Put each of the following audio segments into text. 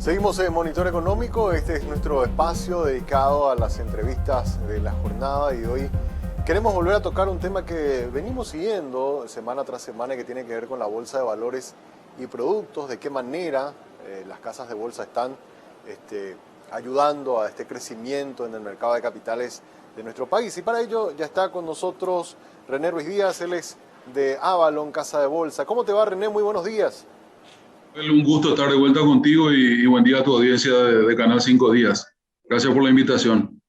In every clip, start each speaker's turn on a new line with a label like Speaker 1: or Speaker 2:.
Speaker 1: Seguimos en Monitor Económico, este es nuestro espacio dedicado a las entrevistas de la jornada y hoy queremos volver a tocar un tema que venimos siguiendo semana tras semana que tiene que ver con la bolsa de valores y productos, de qué manera las casas de bolsa están ayudando a este crecimiento en el mercado de capitales de nuestro país. Y para ello ya está con nosotros René Ruiz Díaz, él es de Avalon, Casa de Bolsa. ¿Cómo te va, René? Muy buenos días.
Speaker 2: Un gusto estar de vuelta contigo y buen día a tu audiencia de Canal 5 Días. Gracias por la invitación.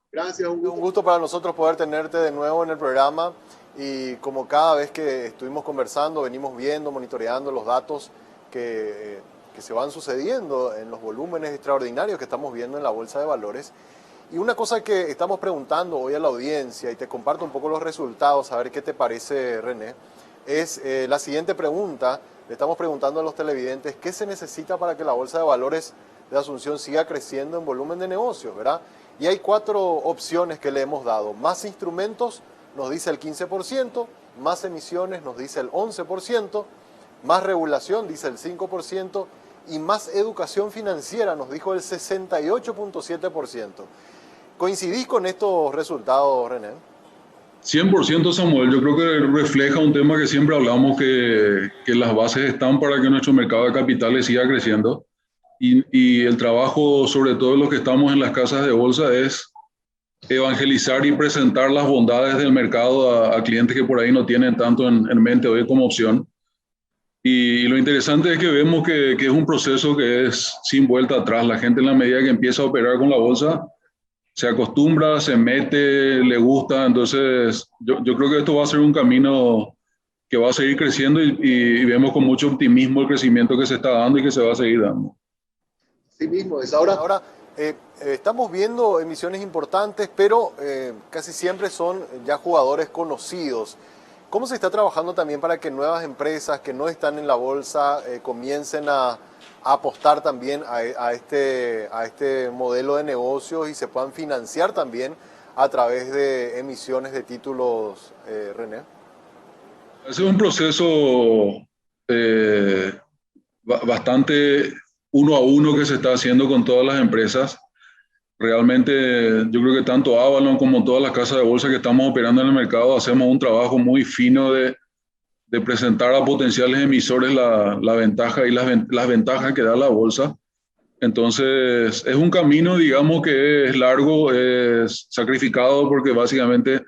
Speaker 1: Gracias, un gusto para nosotros poder tenerte de nuevo en el programa y como cada vez que estuvimos conversando, venimos viendo, monitoreando los datos que se van sucediendo en los volúmenes extraordinarios que estamos viendo en la bolsa de valores. Y una cosa que estamos preguntando hoy a la audiencia, y te comparto un poco los resultados, a ver qué te parece, René, es la siguiente pregunta. Le estamos preguntando a los televidentes qué se necesita para que la bolsa de valores de Asunción siga creciendo en volumen de negocios, ¿verdad? Y hay 4 opciones que le hemos dado. Más instrumentos nos dice el 15%, más emisiones nos dice el 11%, más regulación dice el 5% y más educación financiera nos dijo el 68.7%. ¿Coincidís con estos resultados, René?
Speaker 2: 100% Samuel, yo creo que refleja un tema que siempre hablamos, que las bases están para que nuestro mercado de capitales siga creciendo y el trabajo, sobre todo los que estamos en las casas de bolsa, es evangelizar y presentar las bondades del mercado a clientes que por ahí no tienen tanto en mente hoy como opción. Y lo interesante es que vemos que es un proceso que es sin vuelta atrás. La gente en la medida que empieza a operar con la bolsa, se acostumbra, se mete, le gusta. Entonces, yo creo que esto va a ser un camino que va a seguir creciendo y vemos con mucho optimismo el crecimiento que se está dando y que se va a seguir dando.
Speaker 1: Sí mismo es. Ahora estamos viendo emisiones importantes, pero casi siempre son ya jugadores conocidos. ¿Cómo se está trabajando también para que nuevas empresas que no están en la bolsa comiencen a apostar también a este modelo de negocios y se puedan financiar también a través de emisiones de títulos, René?
Speaker 2: Es un proceso eh, bastante uno a uno que se está haciendo con todas las empresas. Realmente yo creo que tanto Avalon como todas las casas de bolsa que estamos operando en el mercado hacemos un trabajo muy fino de presentar a potenciales emisores la ventaja y las ventajas que da la bolsa. Entonces, es un camino, digamos, que es largo, es sacrificado porque básicamente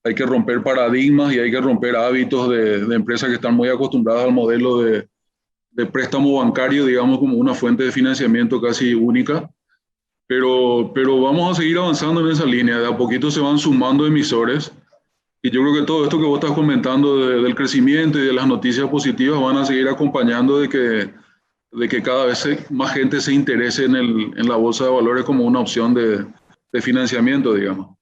Speaker 2: hay que romper paradigmas y hay que romper hábitos de empresas que están muy acostumbradas al modelo de préstamo bancario, digamos, como una fuente de financiamiento casi única. Pero vamos a seguir avanzando en esa línea. De a poquito se van sumando emisores. Y yo creo que todo esto que vos estás comentando del crecimiento y de las noticias positivas van a seguir acompañando de que cada vez más gente se interese en la bolsa de valores como una opción de financiamiento, digamos.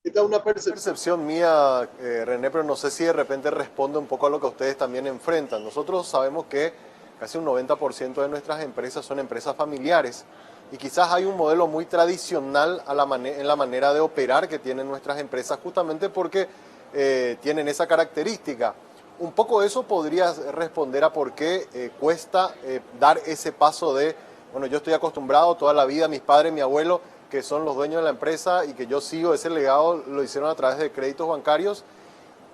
Speaker 1: Esta es una percepción mía, René, pero no sé si de repente responde un poco a lo que ustedes también enfrentan. Nosotros sabemos que casi un 90% de nuestras empresas son empresas familiares y quizás hay un modelo muy tradicional en la manera de operar que tienen nuestras empresas justamente porque tienen esa característica. Un poco eso podría responder a por qué cuesta dar ese paso de, bueno, yo estoy acostumbrado toda la vida, mis padres, mi abuelo, que son los dueños de la empresa y que yo sigo ese legado, lo hicieron a través de créditos bancarios,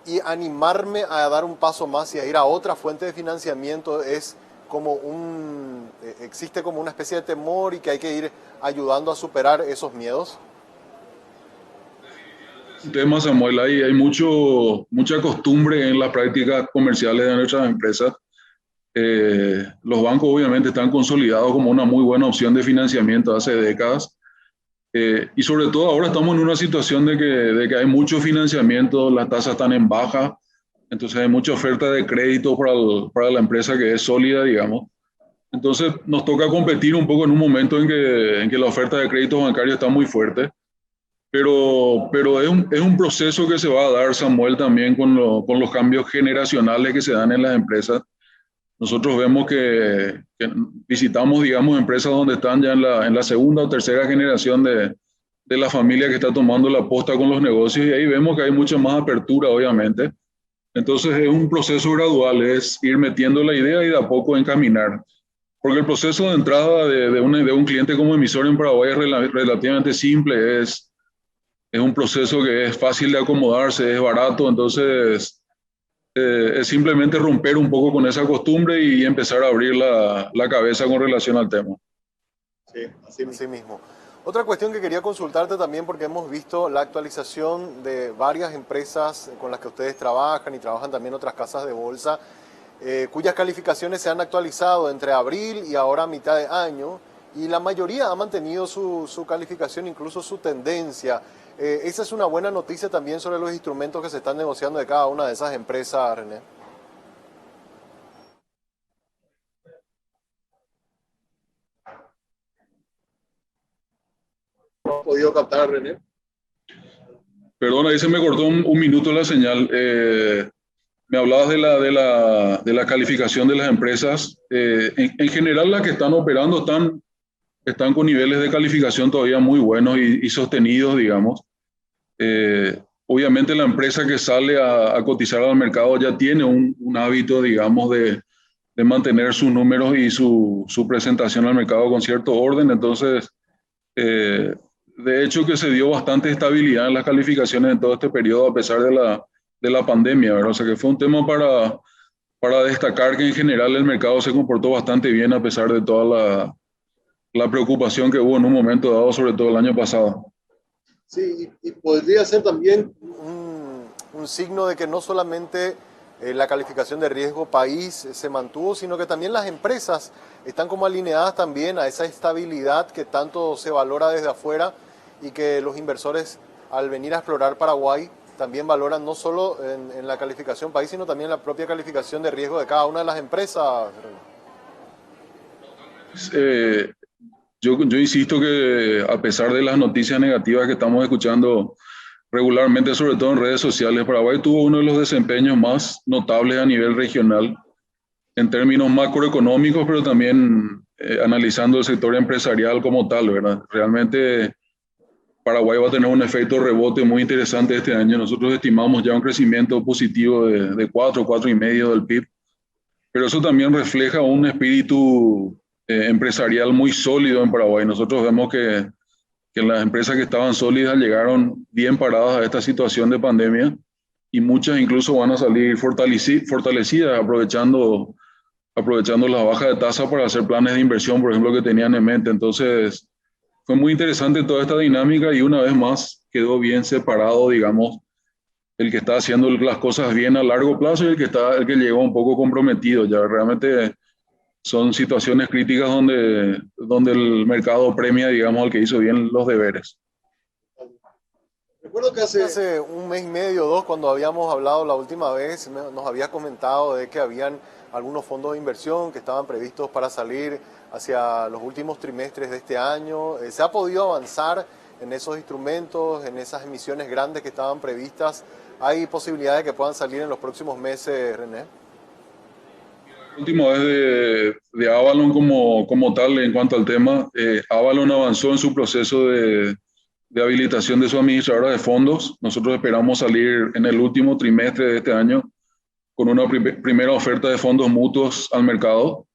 Speaker 1: y animarme a dar un paso más y a ir a otra fuente de financiamiento es como existe como una especie de temor y que hay que ir ayudando a superar esos miedos.
Speaker 2: Tema, Samuel, hay mucha costumbre en las prácticas comerciales de nuestras empresas. Los bancos obviamente están consolidados como una muy buena opción de financiamiento hace décadas. Y sobre todo ahora estamos en una situación de que hay mucho financiamiento, las tasas están en baja, entonces hay mucha oferta de crédito para la empresa que es sólida, digamos. Entonces nos toca competir un poco en un momento en que la oferta de créditos bancarios está muy fuerte, pero es un proceso que se va a dar, Samuel, también con los cambios generacionales que se dan en las empresas. Nosotros vemos que visitamos, digamos, empresas donde están ya en la segunda o tercera generación de la familia que está tomando la posta con los negocios y ahí vemos que hay mucha más apertura, obviamente. Entonces es un proceso gradual, es ir metiendo la idea y de a poco encaminar. porque el proceso de entrada de un cliente como emisor en Paraguay es relativamente simple, es un proceso que es fácil de acomodarse, es barato, entonces es simplemente romper un poco con esa costumbre y empezar a abrir la cabeza con relación al tema.
Speaker 1: Sí, así mismo. Otra cuestión que quería consultarte también, porque hemos visto la actualización de varias empresas con las que ustedes trabajan y trabajan también otras casas de bolsa, cuyas calificaciones se han actualizado entre abril y ahora a mitad de año, y la mayoría ha mantenido su calificación, incluso su tendencia. Esa es una buena noticia también sobre los instrumentos que se están negociando de cada una de esas empresas, René. ¿No has podido captar, René?
Speaker 2: Perdón, ahí se me cortó un minuto la señal. Me hablabas de la calificación de las empresas. En general, las que están operando están con niveles de calificación todavía muy buenos y sostenidos, digamos. Obviamente la empresa que sale a cotizar al mercado ya tiene un hábito, digamos, de mantener sus números y su presentación al mercado con cierto orden. Entonces, de hecho que se dio bastante estabilidad en las calificaciones en todo este periodo a pesar de la pandemia, ¿verdad? O sea que fue un tema para destacar que en general el mercado se comportó bastante bien a pesar de toda la preocupación que hubo en un momento dado, sobre todo el año pasado.
Speaker 1: Sí, y podría ser también un signo de que no solamente la calificación de riesgo país se mantuvo, sino que también las empresas están como alineadas también a esa estabilidad que tanto se valora desde afuera y que los inversores al venir a explorar Paraguay también valoran no solo en la calificación país, sino también la propia calificación de riesgo de cada una de las empresas.
Speaker 2: Yo insisto que a pesar de las noticias negativas que estamos escuchando regularmente, sobre todo en redes sociales, Paraguay tuvo uno de los desempeños más notables a nivel regional en términos macroeconómicos, pero también analizando el sector empresarial como tal, ¿verdad? Realmente Paraguay va a tener un efecto rebote muy interesante este año. Nosotros estimamos ya un crecimiento positivo de 4,5% del PIB, pero eso también refleja un espíritu empresarial muy sólido en Paraguay. Nosotros vemos que las empresas que estaban sólidas llegaron bien paradas a esta situación de pandemia y muchas incluso van a salir fortalecidas aprovechando la baja de tasa para hacer planes de inversión, por ejemplo, que tenían en mente. Entonces, fue muy interesante toda esta dinámica y una vez más quedó bien separado, digamos, el que está haciendo las cosas bien a largo plazo y el que llegó un poco comprometido. Ya realmente son situaciones críticas donde el mercado premia, digamos, al que hizo bien los deberes.
Speaker 1: Recuerdo que hace un mes y medio o dos, cuando habíamos hablado la última vez, nos había comentado de que habían algunos fondos de inversión que estaban previstos para salir hacia los últimos trimestres de este año. ¿Se ha podido avanzar en esos instrumentos, en esas emisiones grandes que estaban previstas? ¿Hay posibilidades de que puedan salir en los próximos meses, René?
Speaker 2: La última vez de Avalon como tal en cuanto al tema, Avalon avanzó en su proceso de habilitación de su administradora de fondos. Nosotros esperamos salir en el último trimestre de este año con una primera oferta de fondos mutuos al mercado.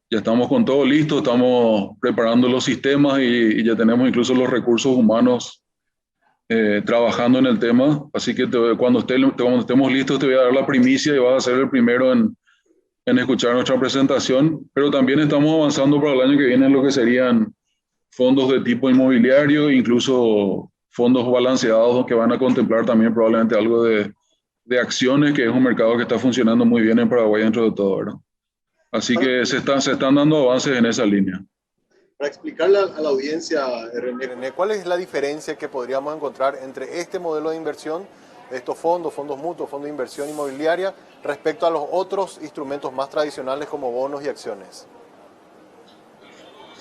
Speaker 2: Ya estamos con todo listo, estamos preparando los sistemas y ya tenemos incluso los recursos humanos trabajando en el tema. Así que cuando estemos listos te voy a dar la primicia y vas a ser el primero en escuchar nuestra presentación. Pero también estamos avanzando para el año que viene en lo que serían fondos de tipo inmobiliario, incluso fondos balanceados que van a contemplar también probablemente algo de acciones, que es un mercado que está funcionando muy bien en Paraguay dentro de todo, ¿verdad? Así que se están dando avances en esa línea.
Speaker 1: Para explicarle a la audiencia, René, ¿cuál es la diferencia que podríamos encontrar entre este modelo de inversión, estos fondos mutuos, fondos de inversión inmobiliaria, respecto a los otros instrumentos más tradicionales como bonos y acciones?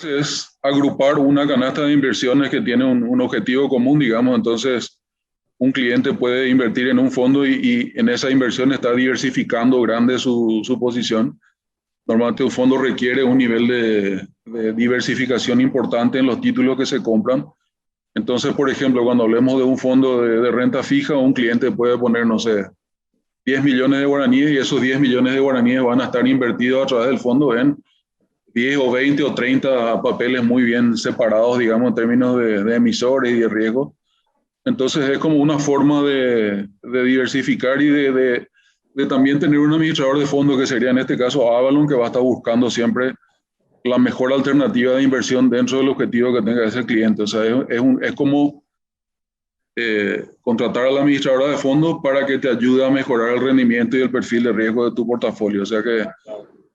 Speaker 2: Es agrupar una canasta de inversiones que tiene un objetivo común, digamos. Entonces un cliente puede invertir en un fondo y en esa inversión está diversificando grande su posición. Normalmente un fondo requiere un nivel de diversificación importante en los títulos que se compran. Entonces, por ejemplo, cuando hablemos de un fondo de renta fija, un cliente puede poner, no sé, 10 millones de guaraníes y esos 10 millones de guaraníes van a estar invertidos a través del fondo en 10 o 20 o 30 papeles muy bien separados, digamos, en términos de emisores y de riesgo. Entonces es como una forma de diversificar y de también tener un administrador de fondos que sería en este caso Avalon, que va a estar buscando siempre la mejor alternativa de inversión dentro del objetivo que tenga ese cliente. O sea, es como contratar a la administradora de fondos para que te ayude a mejorar el rendimiento y el perfil de riesgo de tu portafolio. O sea que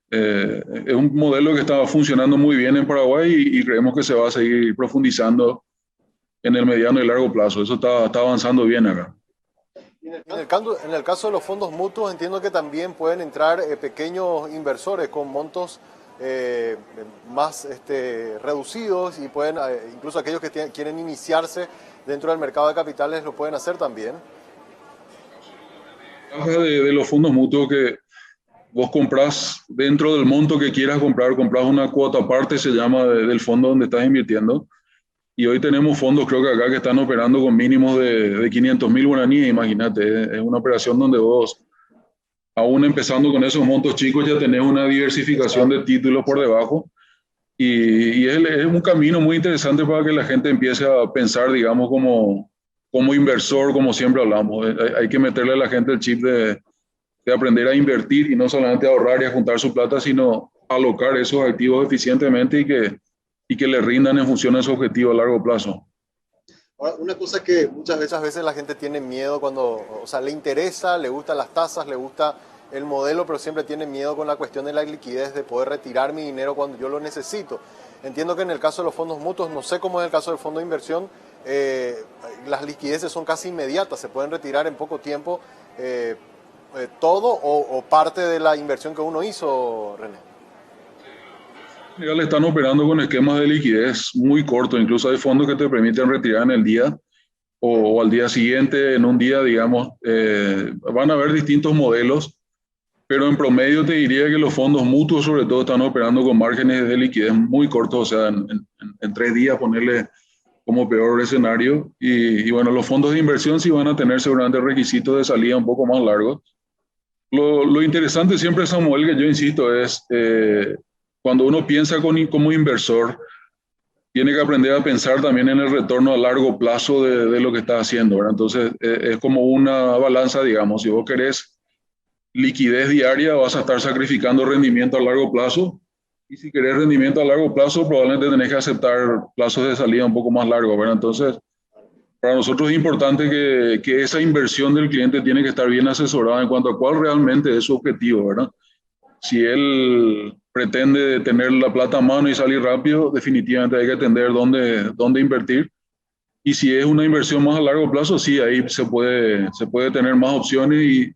Speaker 2: es un modelo que está funcionando muy bien en Paraguay y creemos que se va a seguir profundizando en el mediano y largo plazo. Eso está avanzando bien acá.
Speaker 1: En el caso de los fondos mutuos, entiendo que también pueden entrar pequeños inversores con montos más reducidos y pueden, incluso aquellos que quieren iniciarse dentro del mercado de capitales lo pueden hacer también.
Speaker 2: De los fondos mutuos que vos comprás dentro del monto que quieras comprar, compras una cuota aparte, se llama del fondo donde estás invirtiendo. Y hoy tenemos fondos, creo que acá, que están operando con mínimos de 500.000 guaraníes, imagínate. Es una operación donde vos, aún empezando con esos montos chicos, ya tenés una diversificación de títulos por debajo. Y es un camino muy interesante para que la gente empiece a pensar, digamos, como inversor, como siempre hablamos. Hay que meterle a la gente el chip de aprender a invertir y no solamente a ahorrar y a juntar su plata, sino alocar esos activos eficientemente y que le rindan en función de su objetivo a largo plazo.
Speaker 1: Ahora, una cosa que muchas veces la gente tiene miedo cuando, o sea, le interesa, le gustan las tasas, le gusta el modelo, pero siempre tiene miedo con la cuestión de la liquidez, de poder retirar mi dinero cuando yo lo necesito. Entiendo que en el caso de los fondos mutuos, no sé cómo es el caso del fondo de inversión, las liquideces son casi inmediatas, se pueden retirar en poco tiempo todo o parte de la inversión que uno hizo, René.
Speaker 2: Ya le están operando con esquemas de liquidez muy cortos, incluso hay fondos que te permiten retirar en el día o al día siguiente, en un día, digamos. Van a haber distintos modelos, pero en promedio te diría que los fondos mutuos sobre todo están operando con márgenes de liquidez muy cortos, o sea, en 3 días ponerle como peor escenario. Y bueno, los fondos de inversión sí van a tener seguramente requisitos de salida un poco más largos. Lo interesante siempre, Samuel, que yo insisto, es cuando uno piensa como inversor, tiene que aprender a pensar también en el retorno a largo plazo de lo que está haciendo, ¿verdad? Entonces, es como una balanza, digamos. Si vos querés liquidez diaria, vas a estar sacrificando rendimiento a largo plazo. Y si querés rendimiento a largo plazo, probablemente tenés que aceptar plazos de salida un poco más largos, ¿verdad? Entonces, para nosotros es importante que esa inversión del cliente tiene que estar bien asesorada en cuanto a cuál realmente es su objetivo, ¿verdad? Si él pretende tener la plata a mano y salir rápido, definitivamente hay que entender dónde invertir. Y si es una inversión más a largo plazo, sí, ahí se puede tener más opciones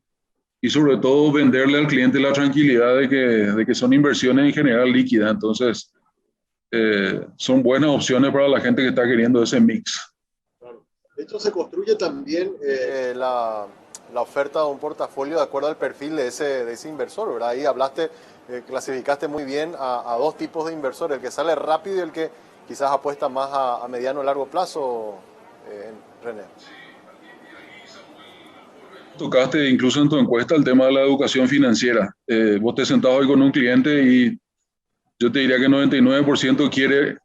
Speaker 2: y sobre todo venderle al cliente la tranquilidad de que son inversiones en general líquidas. Entonces, son buenas opciones para la gente que está queriendo ese mix.
Speaker 1: De hecho, se construye también la oferta de un portafolio de acuerdo al perfil de ese inversor, ¿verdad? Ahí hablaste, clasificaste muy bien a dos tipos de inversores, el que sale rápido y el que quizás apuesta más a mediano o largo plazo, René.
Speaker 2: Tocaste incluso en tu encuesta el tema de la educación financiera. Vos te sentás hoy con un cliente y yo te diría que el 99% quiere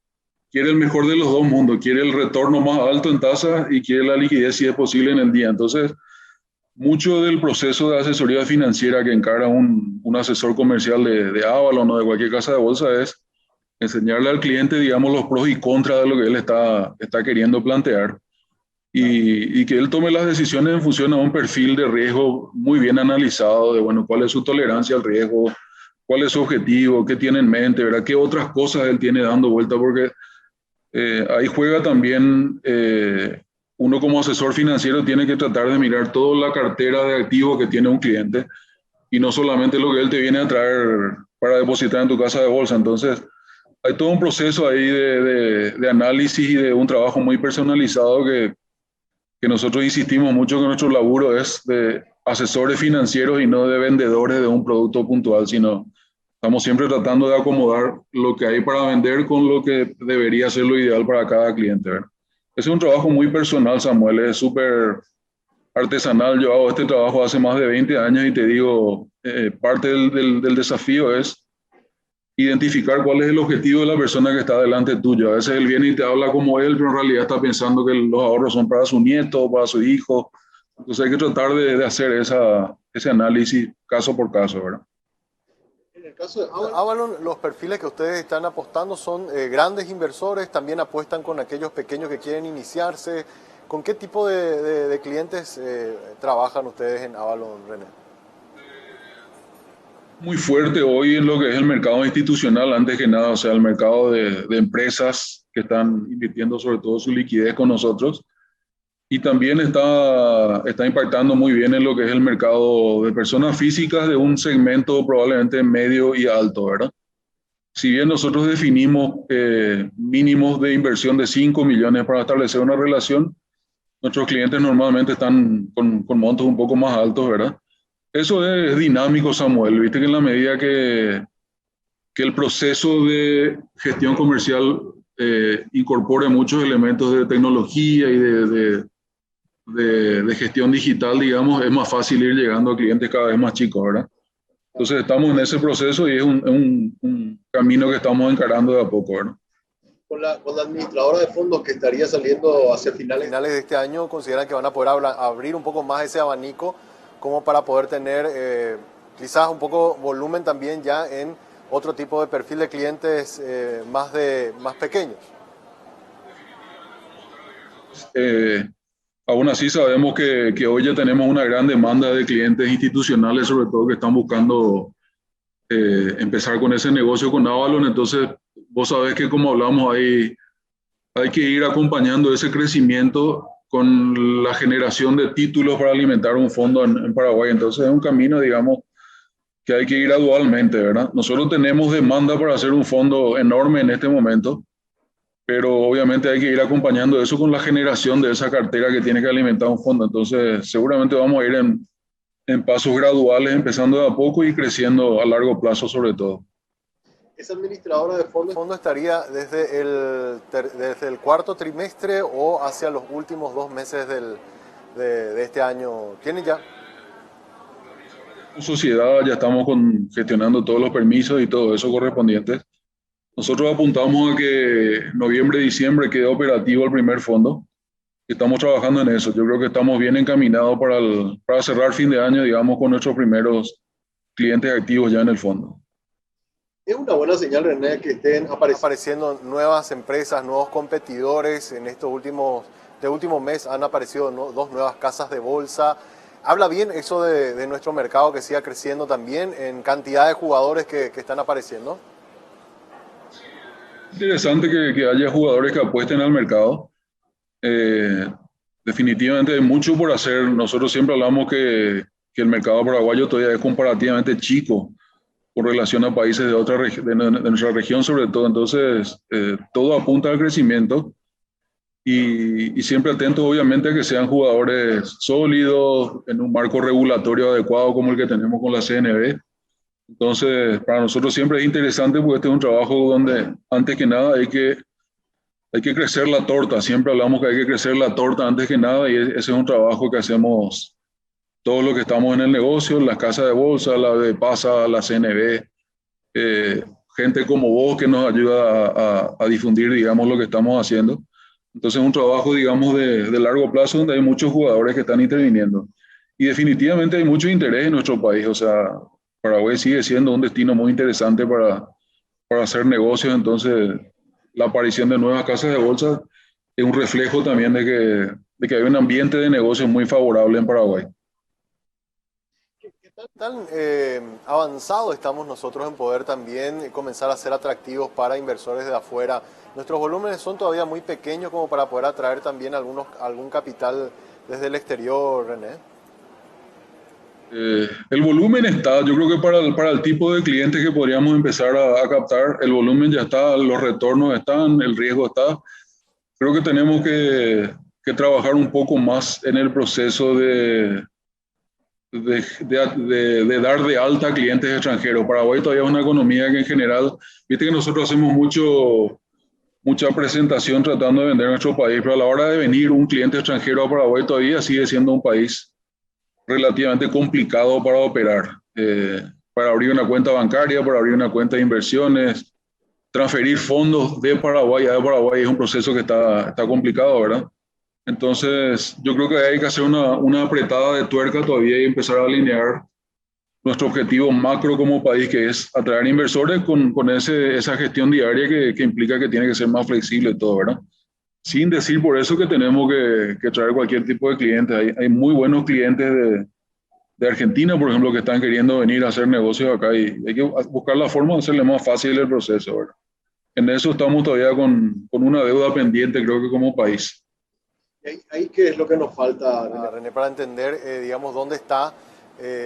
Speaker 2: el mejor de los dos mundos, quiere el retorno más alto en tasas y quiere la liquidez si es posible en el día. Entonces, mucho del proceso de asesoría financiera que encara un asesor comercial de Avalon o de cualquier casa de bolsa es enseñarle al cliente, digamos, los pros y contras de lo que él está queriendo plantear y que él tome las decisiones en función a un perfil de riesgo muy bien analizado, de, bueno, cuál es su tolerancia al riesgo, cuál es su objetivo, qué tiene en mente, ¿verdad? Qué otras cosas él tiene dando vuelta, porque ahí juega también, uno como asesor financiero tiene que tratar de mirar toda la cartera de activos que tiene un cliente y no solamente lo que él te viene a traer para depositar en tu casa de bolsa. Entonces, hay todo un proceso ahí de análisis y de un trabajo muy personalizado que nosotros insistimos mucho que nuestro laburo es de asesores financieros y no de vendedores de un producto puntual, sino estamos siempre tratando de acomodar lo que hay para vender con lo que debería ser lo ideal para cada cliente, ¿verdad? Es un trabajo muy personal, Samuel, es súper artesanal. Yo hago este trabajo hace más de 20 años y te digo, parte del desafío es identificar cuál es el objetivo de la persona que está delante tuyo. A veces él viene y te habla como él, pero en realidad está pensando que los ahorros son para su nieto, para su hijo. Entonces hay que tratar de hacer ese análisis caso por caso, ¿verdad?
Speaker 1: En el caso de Avalon, los perfiles que ustedes están apostando son grandes inversores, también apuestan con aquellos pequeños que quieren iniciarse. ¿Con qué tipo de clientes trabajan ustedes en Avalon, René?
Speaker 2: Muy fuerte hoy en lo que es el mercado institucional, antes que nada, o sea, el mercado de empresas que están invirtiendo sobre todo su liquidez con nosotros. Y también está impactando muy bien en lo que es el mercado de personas físicas de un segmento probablemente medio y alto, ¿verdad? Si bien nosotros definimos mínimos de inversión de 5 millones para establecer una relación, nuestros clientes normalmente están con montos un poco más altos, ¿verdad? Eso es dinámico, Samuel. Viste que en la medida que el proceso de gestión comercial incorpore muchos elementos de tecnología y de gestión digital, digamos, es más fácil ir llegando a clientes cada vez más chicos, ¿verdad? Entonces estamos en ese proceso y es un camino que estamos encarando de a poco, ¿verdad?
Speaker 1: Con la administradora de fondos que estaría saliendo hacia finales de este año, ¿consideran que van a poder abrir un poco más ese abanico como para poder tener quizás un poco volumen también ya en otro tipo de perfil de clientes más pequeños?
Speaker 2: Eh, Aún así sabemos que hoy ya tenemos una gran demanda de clientes institucionales, sobre todo que están buscando empezar con ese negocio con Avalon. Entonces, vos sabés que como hablamos, hay que ir acompañando ese crecimiento con la generación de títulos para alimentar un fondo en Paraguay. Entonces, es un camino, digamos, que hay que ir gradualmente, ¿verdad? Nosotros tenemos demanda para hacer un fondo enorme en este momento, pero obviamente hay que ir acompañando eso con la generación de esa cartera que tiene que alimentar un fondo. Entonces, seguramente vamos a ir en pasos graduales, empezando de a poco y creciendo a largo plazo sobre todo. ¿Esa administradora de fondos estaría
Speaker 1: desde el cuarto trimestre o hacia los últimos 2 meses de este año? ¿Tienen ya?
Speaker 2: Como sociedad ya estamos gestionando todos los permisos y todo eso correspondientes. Nosotros apuntamos a que noviembre, diciembre quede operativo el primer fondo. Estamos trabajando en eso. Yo creo que estamos bien encaminados para cerrar fin de año, digamos, con nuestros primeros clientes activos ya en el fondo.
Speaker 1: Es una buena señal, René, que estén apareciendo nuevas empresas, nuevos competidores. En estos último mes han aparecido dos nuevas casas de bolsa. Habla bien eso de nuestro mercado que siga creciendo también en cantidad de jugadores que están apareciendo.
Speaker 2: Interesante que haya jugadores que apuesten al mercado. Definitivamente hay mucho por hacer. Nosotros siempre hablamos que el mercado paraguayo todavía es comparativamente chico con relación a países de nuestra región sobre todo. Entonces, todo apunta al crecimiento y siempre atentos obviamente a que sean jugadores sólidos en un marco regulatorio adecuado como el que tenemos con la CNB. Entonces, para nosotros siempre es interesante porque este es un trabajo donde antes que nada hay que crecer la torta. Siempre hablamos que hay que crecer la torta antes que nada y ese es un trabajo que hacemos todos los que estamos en el negocio, las casas de bolsa, la de PASA, la CNB, gente como vos que nos ayuda a difundir, digamos, lo que estamos haciendo. Entonces es un trabajo, digamos, de largo plazo donde hay muchos jugadores que están interviniendo. Y definitivamente hay mucho interés en nuestro país. O sea, Paraguay sigue siendo un destino muy interesante para hacer negocios. Entonces, la aparición de nuevas casas de bolsa es un reflejo también de que hay un ambiente de negocios muy favorable en Paraguay.
Speaker 1: ¿Qué tan avanzado estamos nosotros en poder también comenzar a ser atractivos para inversores de afuera? Nuestros volúmenes son todavía muy pequeños como para poder atraer también algún capital desde el exterior, René.
Speaker 2: El volumen está, yo creo que para el tipo de clientes que podríamos empezar a captar, el volumen ya está, los retornos están, el riesgo está. Creo que tenemos que trabajar un poco más en el proceso de dar de alta a clientes extranjeros. Paraguay todavía es una economía que en general, viste que nosotros hacemos mucha presentación tratando de vender nuestro país, pero a la hora de venir un cliente extranjero a Paraguay todavía sigue siendo un país relativamente complicado para operar. para abrir una cuenta bancaria, para abrir una cuenta de inversiones, transferir fondos de Paraguay a Paraguay es un proceso que está complicado, ¿verdad? Entonces, yo creo que hay que hacer una apretada de tuerca todavía y empezar a alinear nuestro objetivo macro como país, que es atraer inversores con esa gestión diaria que implica que tiene que ser más flexible todo, ¿verdad? Sin decir por eso que tenemos que traer cualquier tipo de clientes. Hay muy buenos clientes de Argentina, por ejemplo, que están queriendo venir a hacer negocios acá y hay que buscar la forma de hacerle más fácil el proceso, ¿verdad? En eso estamos todavía con una deuda pendiente, creo que como país.
Speaker 1: ¿Ahí qué es lo que nos falta, René, para entender, digamos, dónde está,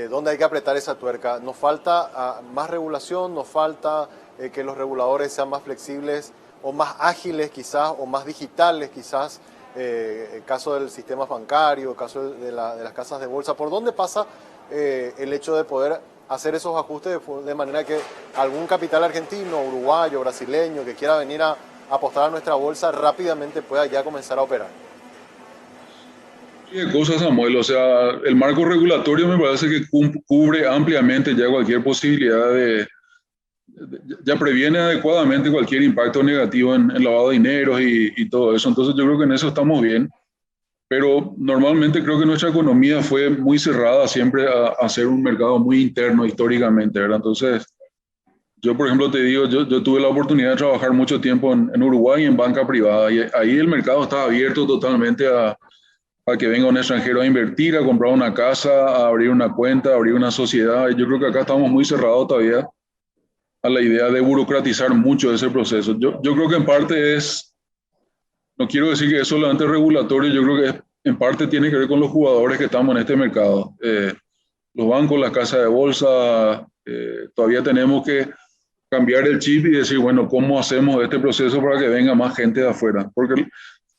Speaker 1: dónde hay que apretar esa tuerca? ¿Nos falta más regulación? ¿Nos falta que los reguladores sean más flexibles o más ágiles quizás, o más digitales quizás? El caso del sistema bancario, el caso de las casas de bolsa. ¿Por dónde pasa el hecho de poder hacer esos ajustes de manera que algún capital argentino, uruguayo, brasileño que quiera venir a apostar a nuestra bolsa rápidamente pueda ya comenzar a operar?
Speaker 2: De cosas, Samuel, o sea, el marco regulatorio me parece que cubre ampliamente ya cualquier posibilidad ya previene adecuadamente cualquier impacto negativo en lavado de dinero y todo eso. Entonces yo creo que en eso estamos bien, pero normalmente creo que nuestra economía fue muy cerrada siempre a ser un mercado muy interno históricamente, ¿verdad? Entonces, yo por ejemplo te digo, yo tuve la oportunidad de trabajar mucho tiempo en Uruguay en banca privada y ahí el mercado estaba abierto totalmente a que venga un extranjero a invertir, a comprar una casa, a abrir una cuenta, a abrir una sociedad. Yo creo que acá estamos muy cerrados todavía a la idea de burocratizar mucho ese proceso. Yo creo que en parte no quiero decir que es solamente regulatorio, yo creo que en parte tiene que ver con los jugadores que estamos en este mercado. Los bancos, las casas de bolsa, todavía tenemos que cambiar el chip y decir, bueno, ¿cómo hacemos este proceso para que venga más gente de afuera? Porque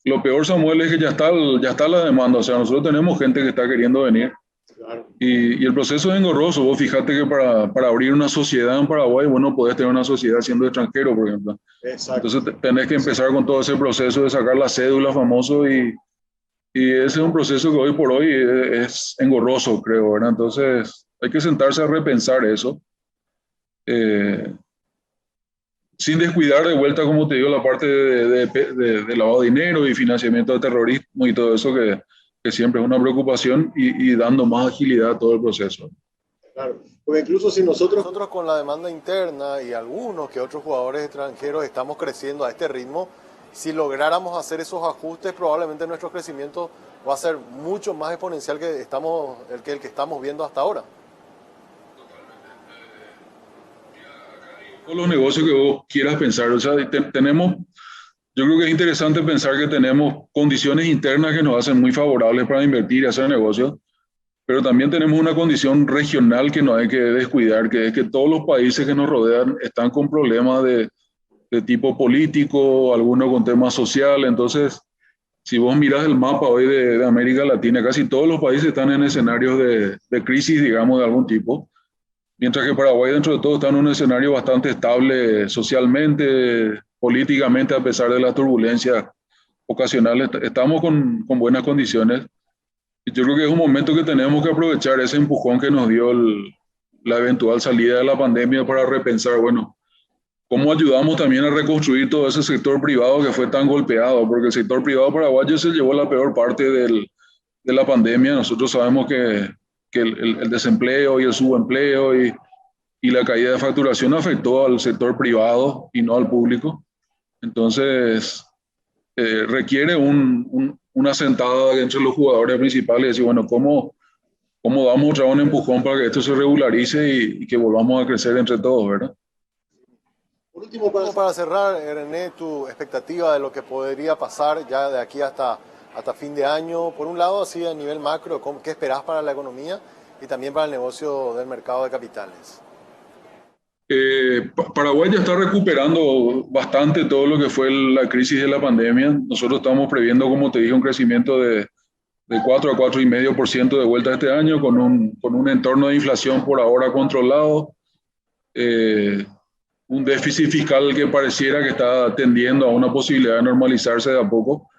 Speaker 2: lo peor, Samuel, es que ya está la demanda. O sea, nosotros tenemos gente que está queriendo venir. Claro. Y el proceso es engorroso. Vos fíjate que para abrir una sociedad en Paraguay, vos no podés tener una sociedad siendo extranjero, por ejemplo. Exacto. Entonces tenés que empezar con todo ese proceso de sacar la cédula famoso y ese es un proceso que hoy por hoy es engorroso, creo, ¿verdad? Entonces hay que sentarse a repensar eso. Sin descuidar de vuelta, como te digo, la parte de lavado de dinero y financiamiento de terrorismo y todo eso que siempre es una preocupación y dando más agilidad a todo el proceso.
Speaker 1: Claro, porque incluso si nosotros con la demanda interna y algunos que otros jugadores extranjeros estamos creciendo a este ritmo, si lográramos hacer esos ajustes, probablemente nuestro crecimiento va a ser mucho más exponencial que el que estamos viendo hasta ahora.
Speaker 2: Todos los negocios que vos quieras pensar, o sea, tenemos, yo creo que es interesante pensar que tenemos condiciones internas que nos hacen muy favorables para invertir y hacer negocios, pero también tenemos una condición regional que no hay que descuidar, que es que todos los países que nos rodean están con problemas de tipo político, algunos con temas sociales. Entonces, si vos mirás el mapa hoy de América Latina, casi todos los países están en escenarios de crisis, digamos, de algún tipo. Mientras que Paraguay, dentro de todo, está en un escenario bastante estable socialmente, políticamente, a pesar de las turbulencias ocasionales. Estamos con buenas condiciones. Y yo creo que es un momento que tenemos que aprovechar ese empujón que nos dio la eventual salida de la pandemia para repensar, bueno, cómo ayudamos también a reconstruir todo ese sector privado que fue tan golpeado, porque el sector privado paraguayo se llevó la peor parte de la pandemia. Nosotros sabemos que el desempleo y el subempleo y la caída de facturación afectó al sector privado y no al público. Entonces, requiere una sentada entre los jugadores principales y decir, bueno, ¿cómo damos otra vez un empujón para que esto se regularice y que volvamos a crecer entre todos, ¿verdad?
Speaker 1: Por último, para cerrar, René, tu expectativa de lo que podría pasar ya de aquí hasta fin de año, por un lado, así a nivel macro, ¿qué esperás para la economía y también para el negocio del mercado de capitales?
Speaker 2: Paraguay ya está recuperando bastante todo lo que fue la crisis de la pandemia. Nosotros estamos previendo, como te dije, un crecimiento de 4 a 4,5% de vuelta este año, con un entorno de inflación por ahora controlado, un déficit fiscal que pareciera que está tendiendo a una posibilidad de normalizarse de a poco.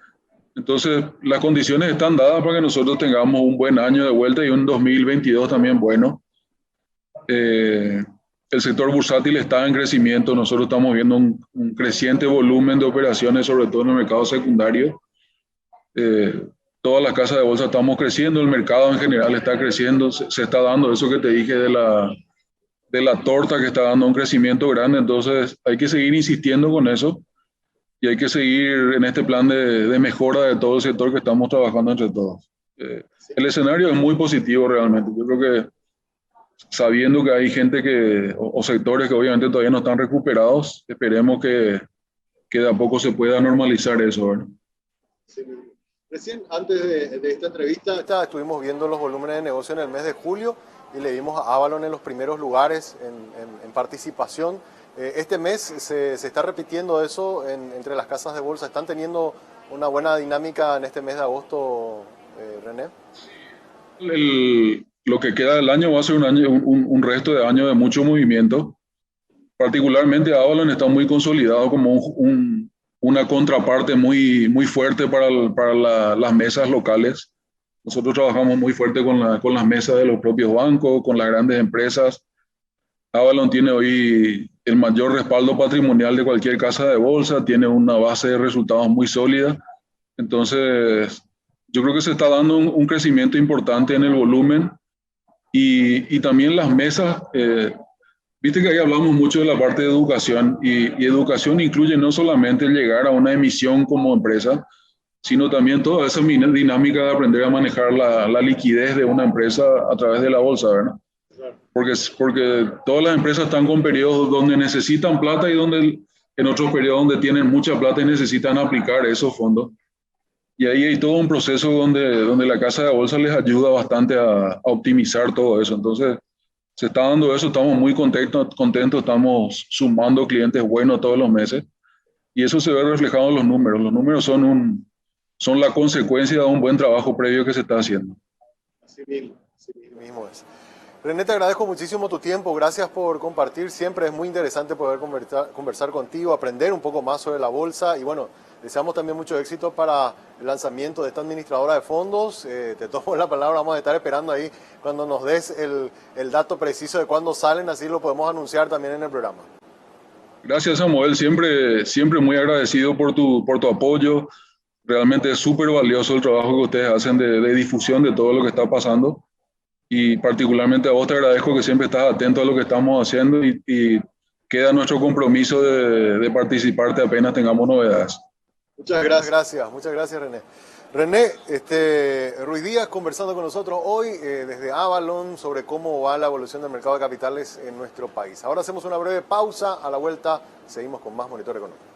Speaker 2: Entonces, las condiciones están dadas para que nosotros tengamos un buen año de vuelta y un 2022 también bueno. Eh, el sector bursátil está en crecimiento, nosotros estamos viendo un creciente volumen de operaciones, sobre todo en el mercado secundario. Eh, Todas las casas de bolsa estamos creciendo, el mercado en general está creciendo, se está dando eso que te dije de la torta que está dando un crecimiento grande, entonces hay que seguir insistiendo con eso y hay que seguir en este plan de mejora de todo el sector que estamos trabajando entre todos. El escenario es muy positivo realmente, yo creo que sabiendo que hay gente o sectores que obviamente todavía no están recuperados, esperemos que de a poco se pueda normalizar eso, ¿verdad?
Speaker 1: Sí. Recién, antes de esta entrevista, estuvimos viendo los volúmenes de negocio en el mes de julio y le vimos a Avalon en los primeros lugares en participación. Este mes se está repitiendo eso entre las casas de bolsa. ¿Están teniendo una buena dinámica en este mes de agosto, René?
Speaker 2: Lo que queda del año va a ser un resto de año de mucho movimiento. Particularmente Avalon está muy consolidado como una contraparte muy fuerte para las mesas locales. Nosotros trabajamos muy fuerte con las mesas de los propios bancos, con las grandes empresas. Avalon tiene hoy el mayor respaldo patrimonial de cualquier casa de bolsa, tiene una base de resultados muy sólida. Entonces, yo creo que se está dando un crecimiento importante en el volumen y también las mesas. Viste que ahí hablamos mucho de la parte de educación y educación incluye no solamente llegar a una emisión como empresa, sino también toda esa dinámica de aprender a manejar la liquidez de una empresa a través de la bolsa, ¿verdad? Porque todas las empresas están con periodos donde necesitan plata y en otros periodos donde tienen mucha plata y necesitan aplicar esos fondos. Y ahí hay todo un proceso donde la casa de bolsa les ayuda bastante a optimizar todo eso. Entonces, se está dando eso, estamos muy contentos, estamos sumando clientes buenos todos los meses y eso se ve reflejado en los números. Los números son la consecuencia de un buen trabajo previo que se está haciendo.
Speaker 1: Así mismo es. René, te agradezco muchísimo tu tiempo, gracias por compartir, siempre es muy interesante poder conversar contigo, aprender un poco más sobre la bolsa y bueno, deseamos también mucho éxito para el lanzamiento de esta administradora de fondos. Te tomo la palabra, vamos a estar esperando ahí cuando nos des el dato preciso de cuándo salen, así lo podemos anunciar también en el programa.
Speaker 2: Gracias, Samuel, siempre muy agradecido por tu apoyo. Realmente es súper valioso el trabajo que ustedes hacen de difusión de todo lo que está pasando. Y particularmente a vos te agradezco que siempre estás atento a lo que estamos haciendo y queda nuestro compromiso de participarte apenas tengamos novedades.
Speaker 1: Muchas gracias René. René Ruiz Díaz conversando con nosotros hoy desde Avalon sobre cómo va la evolución del mercado de capitales en nuestro país. Ahora hacemos una breve pausa, a la vuelta seguimos con más Monitor Económico.